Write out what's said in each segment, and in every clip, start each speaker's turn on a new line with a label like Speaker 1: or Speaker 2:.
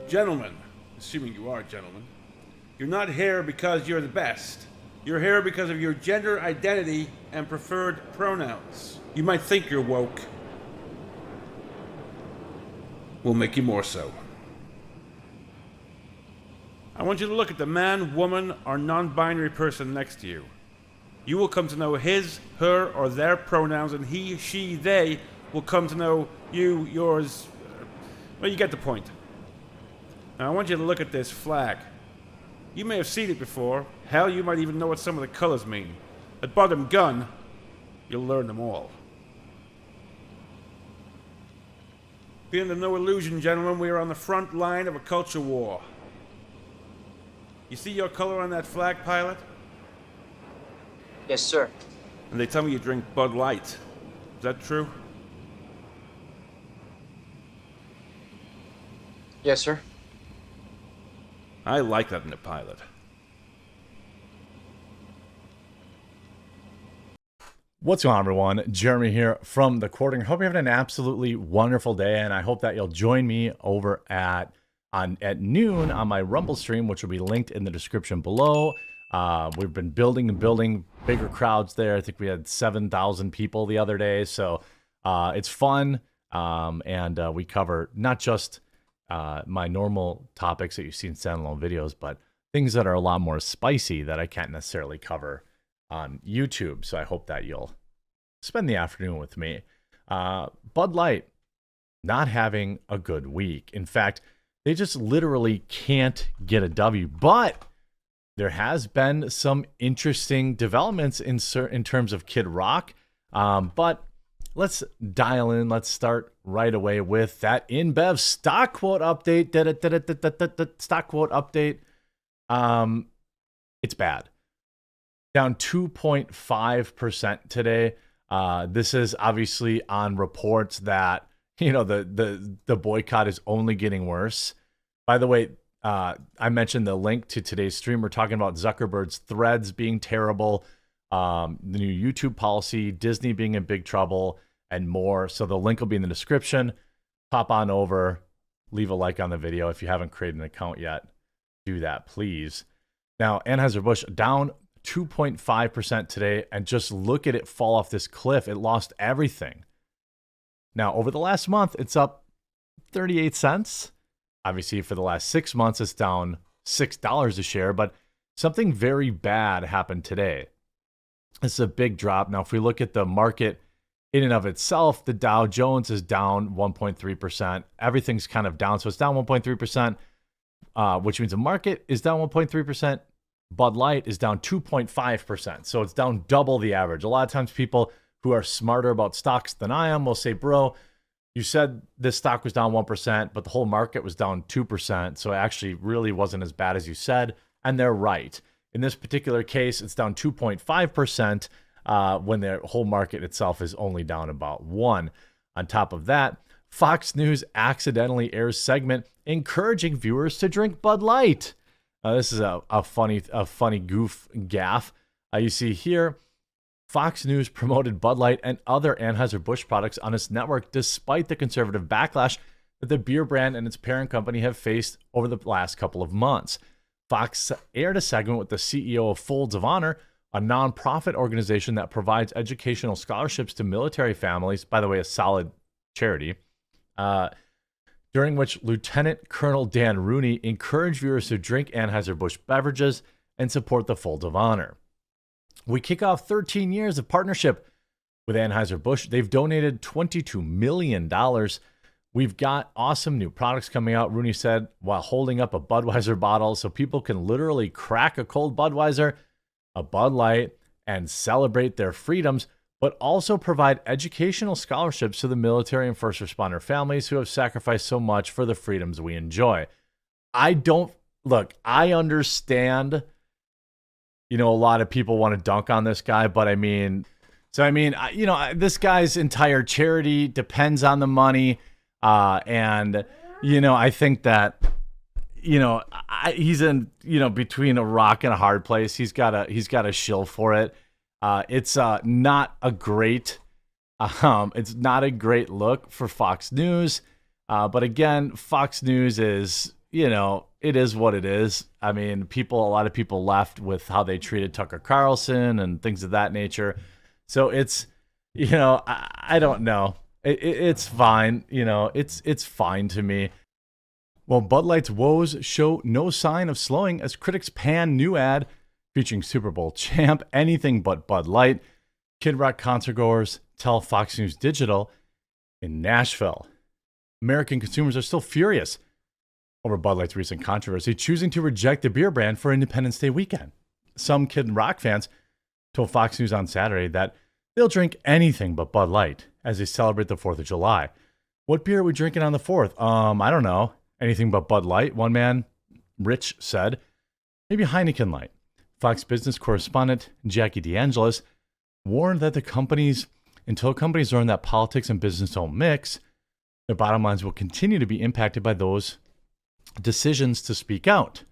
Speaker 1: Gentlemen, assuming you are gentlemen, you're not here because you're the best. You're here because of your gender identity and preferred pronouns. You might think you're woke. We'll make you more so. I want you to look at the man, woman, or non-binary person next to you. You will come to know his, her, or their pronouns, and he, she, they will come to know you, yours. Well, you get the point. Now, I want you to look at this flag. You may have seen it before. Hell, you might even know what some of the colors mean. At bottom gun, you'll learn them all. Be under no illusion, gentlemen, we are on the front line of a culture war. You see your color on that flag, pilot?
Speaker 2: Yes, sir.
Speaker 1: And they tell me you drink Bud Light. Is that true?
Speaker 2: Yes, sir.
Speaker 1: I like that in a pilot.
Speaker 3: What's going on, everyone? Jeremy here from the Quartering. Hope you're having an absolutely wonderful day, and I hope that you'll join me over at noon on my Rumble stream, which will be linked in the description below. We've been building and building bigger crowds there. I think we had 7,000 people the other day, so it's fun, and we cover not just my normal topics that you see in standalone videos, but things that are a lot more spicy that I can't necessarily cover on YouTube. So I hope that you'll spend the afternoon with me. Bud Light not having a good week. In fact, they just literally can't get a W. But there has been some interesting developments in terms of Kid Rock. But let's dial in. Let's start right away with that InBev stock quote update. Stock quote update. It's bad. Down 2.5% today. This is obviously on reports that, the boycott is only getting worse. By the way, I mentioned the link to today's stream. We're talking about Zuckerberg's threads being terrible, the new YouTube policy, Disney being in big trouble, and more. So the link will be in the description. Pop on over, leave a like on the video. If you haven't created an account yet, do that, please. Now, Anheuser-Busch down 2.5% today, and just look at it fall off this cliff. It lost everything. Now, over the last month, it's up 38 cents. Obviously, for the last 6 months, it's down $6 a share, but something very bad happened today. It's a big drop. Now, if we look at the market in and of itself, the Dow Jones is down 1.3%. Everything's kind of down, so it's down 1.3%, which means the market is down 1.3%. Bud Light is down 2.5%. So it's down double the average. A lot of times people who are smarter about stocks than I am will say, bro, you said this stock was down 1%, but the whole market was down 2%. So it actually really wasn't as bad as you said. And they're right. In this particular case, it's down 2.5% when the whole market itself is only down about 1%. On top of that, Fox News accidentally airs segment encouraging viewers to drink Bud Light. This is a funny goof gaffe. You see here, Fox News promoted Bud Light and other Anheuser-Busch products on its network despite the conservative backlash that the beer brand and its parent company have faced over the last couple of months. Fox aired a segment with the CEO of Folds of Honor, a nonprofit organization that provides educational scholarships to military families, by the way, a solid charity, during which Lieutenant Colonel Dan Rooney encouraged viewers to drink Anheuser-Busch beverages and support the Folds of Honor. We kick off 13 years of partnership with Anheuser-Busch. They've donated $22 million. We've got awesome new products coming out, Rooney said, while holding up a Budweiser bottle so people can literally crack a cold Budweiser, a Bud Light, and celebrate their freedoms, but also provide educational scholarships to the military and first responder families who have sacrificed so much for the freedoms we enjoy. I understand, a lot of people want to dunk on this guy, but I mean, So, I mean, this guy's entire charity depends on the money. And, I think that, he's in, between a rock and a hard place. He's got a shill for it. It's not a great look for Fox News. But again, Fox News is, it is what it is. I mean, a lot of people left with how they treated Tucker Carlson and things of that nature. So it's, I don't know. It's fine. It's fine to me. Well, Bud Light's woes show no sign of slowing as critics pan new ad featuring Super Bowl champ anything but Bud Light. Kid Rock concertgoers tell Fox News Digital in Nashville. American consumers are still furious over Bud Light's recent controversy, choosing to reject the beer brand for Independence Day weekend. Some Kid Rock fans told Fox News on Saturday that they'll drink anything but Bud Light as they celebrate the 4th of July. What beer are we drinking on the 4th? I don't know. Anything but Bud Light, one man, Rich, said. Maybe Heineken Light. Fox business correspondent Jackie DeAngelis warned that until companies learn that politics and business don't mix, their bottom lines will continue to be impacted by those decisions to speak out.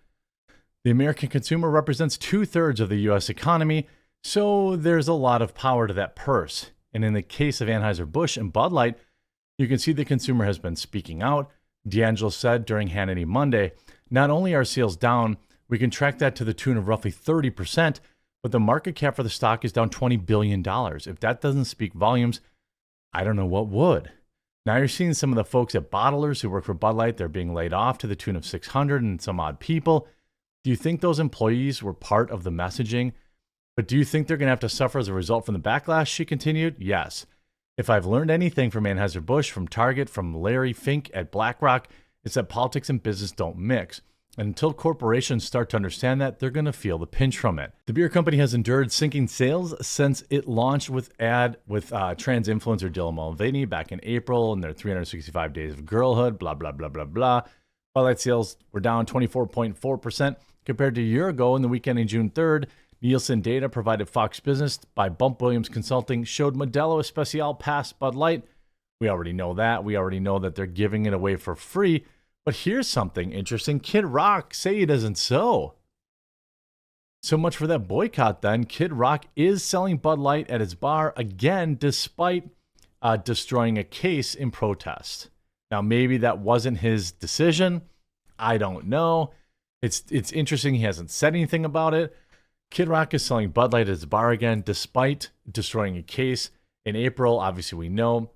Speaker 3: The American consumer represents 2/3 of the U.S. economy, so there's a lot of power to that purse. And in the case of Anheuser-Busch and Bud Light, you can see the consumer has been speaking out. DeAngelo said during Hannity Monday, not only are sales down, we can track that to the tune of roughly 30%, but the market cap for the stock is down $20 billion. If that doesn't speak volumes, I don't know what would. Now you're seeing some of the folks at bottlers who work for Bud Light, they're being laid off to the tune of 600 and some odd people. Do you think those employees were part of the messaging? But do you think they're going to have to suffer as a result from the backlash? She continued, yes. If I've learned anything from Anheuser-Busch, from Target, from Larry Fink at BlackRock, it's that politics and business don't mix. And until corporations start to understand that, they're going to feel the pinch from it. The beer company has endured sinking sales since it launched with trans influencer Dylan Mulvaney back in April and their 365 days of girlhood, blah, blah, blah, blah, blah. Bud Light sales were down 24.4% compared to a year ago in the weekend in June 3rd. Nielsen data provided Fox Business by Bump Williams Consulting showed Modelo Especial passed Bud Light. We already know that. We already know that they're giving it away for free. But here's something interesting. Kid Rock say it isn't so. So much for that boycott then. Kid Rock is selling Bud Light at his bar again, despite destroying a case in protest. Now, maybe that wasn't his decision. I don't know. It's interesting. He hasn't said anything about it. Kid Rock is selling Bud Light at his bar again, despite destroying a case in April. Obviously, we know.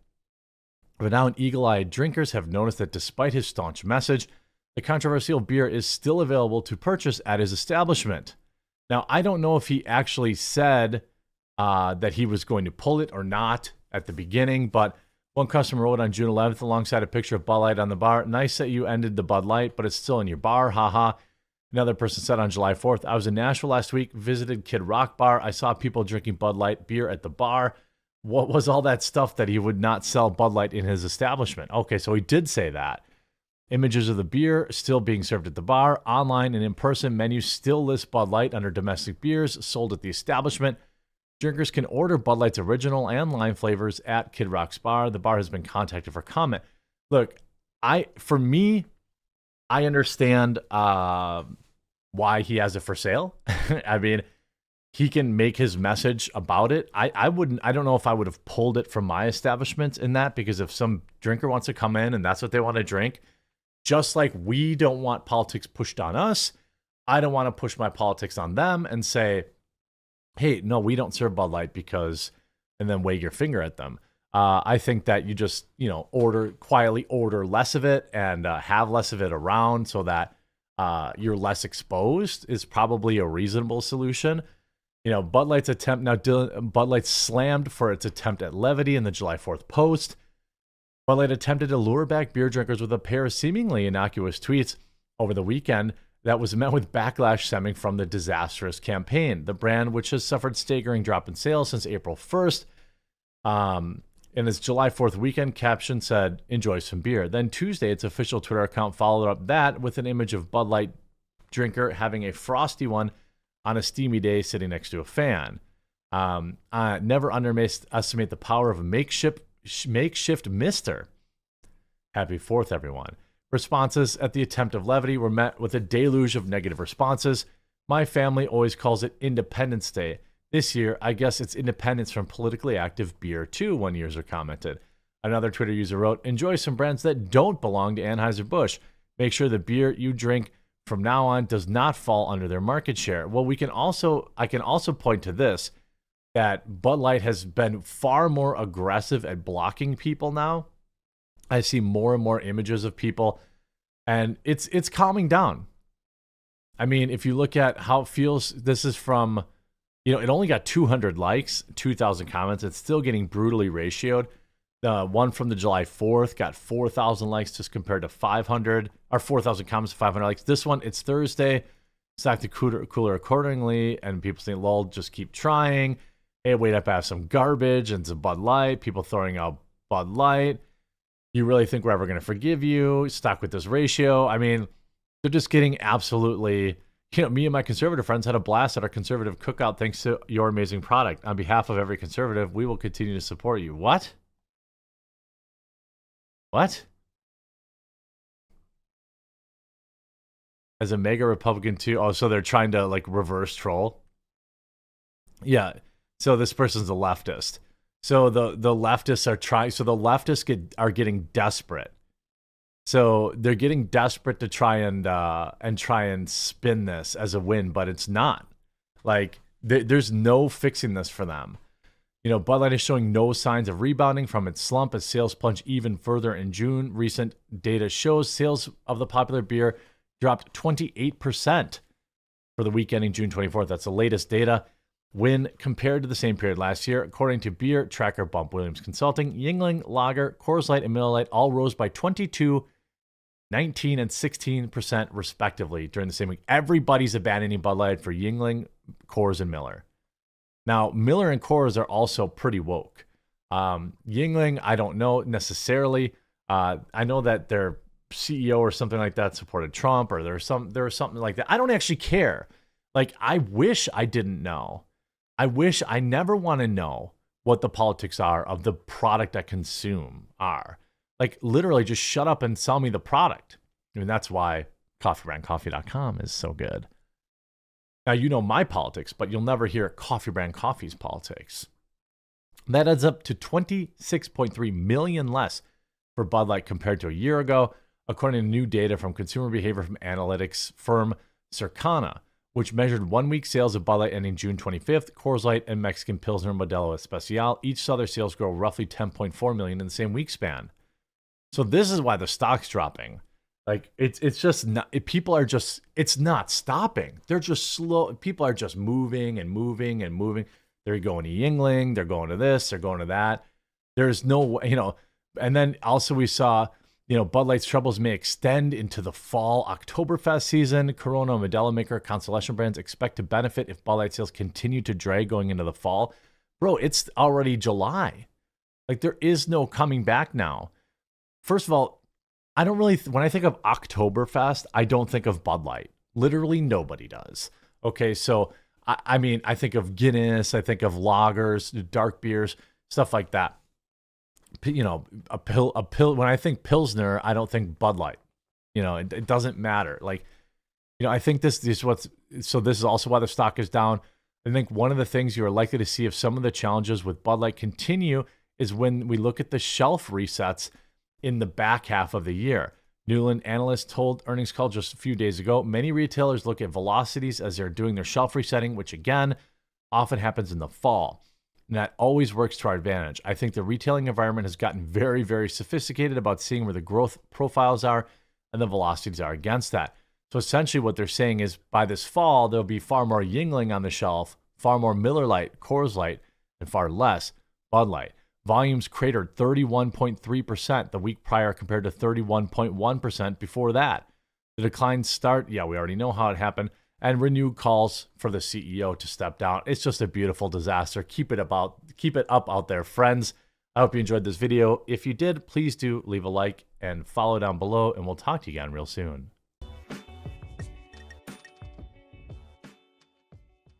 Speaker 3: But now eagle-eyed drinkers have noticed that despite his staunch message, the controversial beer is still available to purchase at his establishment. Now, I don't know if he actually said that he was going to pull it or not at the beginning, but one customer wrote on June 11th alongside a picture of Bud Light on the bar, nice that you ended the Bud Light, but it's still in your bar, haha. Another person said on July 4th, I was in Nashville last week, visited Kid Rock Bar. I saw people drinking Bud Light beer at the bar. What was all that stuff that he would not sell Bud Light in his establishment? Okay, so he did say that. Images of the beer still being served at the bar. Online and in-person menus still list Bud Light under domestic beers sold at the establishment. Drinkers can order Bud Light's original and lime flavors at Kid Rock's bar. The bar has been contacted for comment. Look, I understand why he has it for sale. I mean, he can make his message about it. I don't know if I would have pulled it from my establishment in that, because if some drinker wants to come in and that's what they want to drink, just like we don't want politics pushed on us, I don't want to push my politics on them and say, hey, no, we don't serve Bud Light because, and then wave your finger at them. I think that you just, quietly order less of it and have less of it around so that you're less exposed is probably a reasonable solution. Bud Light's attempt now. Bud Light slammed for its attempt at levity in the July 4th post. Bud Light attempted to lure back beer drinkers with a pair of seemingly innocuous tweets over the weekend that was met with backlash stemming from the disastrous campaign. The brand, which has suffered staggering drop in sales since April 1st, in its July 4th weekend caption said, enjoy some beer. Then Tuesday, its official Twitter account followed up that with an image of Bud Light drinker having a frosty one on a steamy day sitting next to a fan. Never underestimate the power of a makeshift mister. Happy 4th, everyone. Responses at the attempt of levity were met with a deluge of negative responses. My family always calls it Independence Day. This year, I guess it's independence from politically active beer too, one user commented. Another Twitter user wrote, enjoy some brands that don't belong to Anheuser-Busch. Make sure the beer you drink from now on does not fall under their market share. Well, I can also point to this, that Bud Light has been far more aggressive at blocking people now. I see more and more images of people, and it's calming down. I mean, if you look at how it feels, this is from, it only got 200 likes, 2,000 comments. It's still getting brutally ratioed. The one from the July 4th got 4,000 likes just compared to 500, or 4,000 comments, 500 likes. This one, it's Thursday. Stack the cooler accordingly, and people saying, lol, just keep trying. Hey, wait up, I have some garbage and some Bud Light. People throwing out Bud Light. You really think we're ever going to forgive you? Stuck with this ratio. I mean, they're just getting absolutely, me and my conservative friends had a blast at our conservative cookout thanks to your amazing product. On behalf of every conservative, we will continue to support you. What? What? As a mega Republican too? Oh, so they're trying to like reverse troll? Yeah. So this person's a leftist. So the leftists are trying. So the leftists are getting desperate. So they're getting desperate to try and spin this as a win, but it's not. Like there's no fixing this for them. Bud Light is showing no signs of rebounding from its slump as sales plunge even further in June. Recent data shows sales of the popular beer dropped 28% for the week ending June 24th. That's the latest data when compared to the same period last year. According to beer tracker Bump Williams Consulting, Yuengling, Lager, Coors Light, and Miller Lite all rose by 22, 19, and 16% respectively during the same week. Everybody's abandoning Bud Light for Yuengling, Coors, and Miller. Now, Miller and Coors are also pretty woke. Yuengling, I don't know necessarily. I know that their CEO or something like that supported Trump, or there was something like that. I don't actually care. Like, I wish I didn't know. I wish I never want to know what the politics are of the product I consume are. Like, literally, just shut up and sell me the product. I mean, that's why coffeebrandcoffee.com is so good. Now, you know my politics, but you'll never hear Coffee Brand Coffee's politics. That adds up to 26.3 million less for Bud Light compared to a year ago, according to new data from consumer behavior from analytics firm Circana, which measured 1 week sales of Bud Light ending June 25th. Coors Light and Mexican Pilsner Modelo Especial each saw their sales grow roughly 10.4 million in the same week span. So this is why the stock's dropping. Like, it's just not, people are just, it's not stopping. They're just slow. People are just moving and moving and moving. They're going to Yuengling, they're going to this, they're going to that. There's no way, and then also we saw, Bud Light's troubles may extend into the fall Oktoberfest season. Corona and Modelo maker Constellation brands expect to benefit if Bud Light sales continue to drag going into the fall. Bro, it's already July. Like, there is no coming back now. First of all, I don't really, when I think of Oktoberfest, I don't think of Bud Light. Literally nobody does. Okay, so I mean, I think of Guinness, I think of lagers, dark beers, stuff like that. A pill. When I think Pilsner, I don't think Bud Light. It doesn't matter. Like, I think this is so this is also why the stock is down. I think one of the things you are likely to see if some of the challenges with Bud Light continue is when we look at the shelf resets in the back half of the year. Newland Analysts told earnings call just a few days ago, many retailers look at velocities as they're doing their shelf resetting, which again, often happens in the fall. And that always works to our advantage. I think the retailing environment has gotten very, very sophisticated about seeing where the growth profiles are and the velocities are against that. So essentially what they're saying is by this fall, there'll be far more Yuengling on the shelf, far more Miller Lite, Coors Light, and far less Bud Light. Volumes cratered 31.3% the week prior compared to 31.1% before that. The declines start, we already know how it happened, and renewed calls for the CEO to step down. It's just a beautiful disaster. Keep it up out there, friends. I hope you enjoyed this video. If you did, please do leave a like and follow down below, and we'll talk to you again real soon.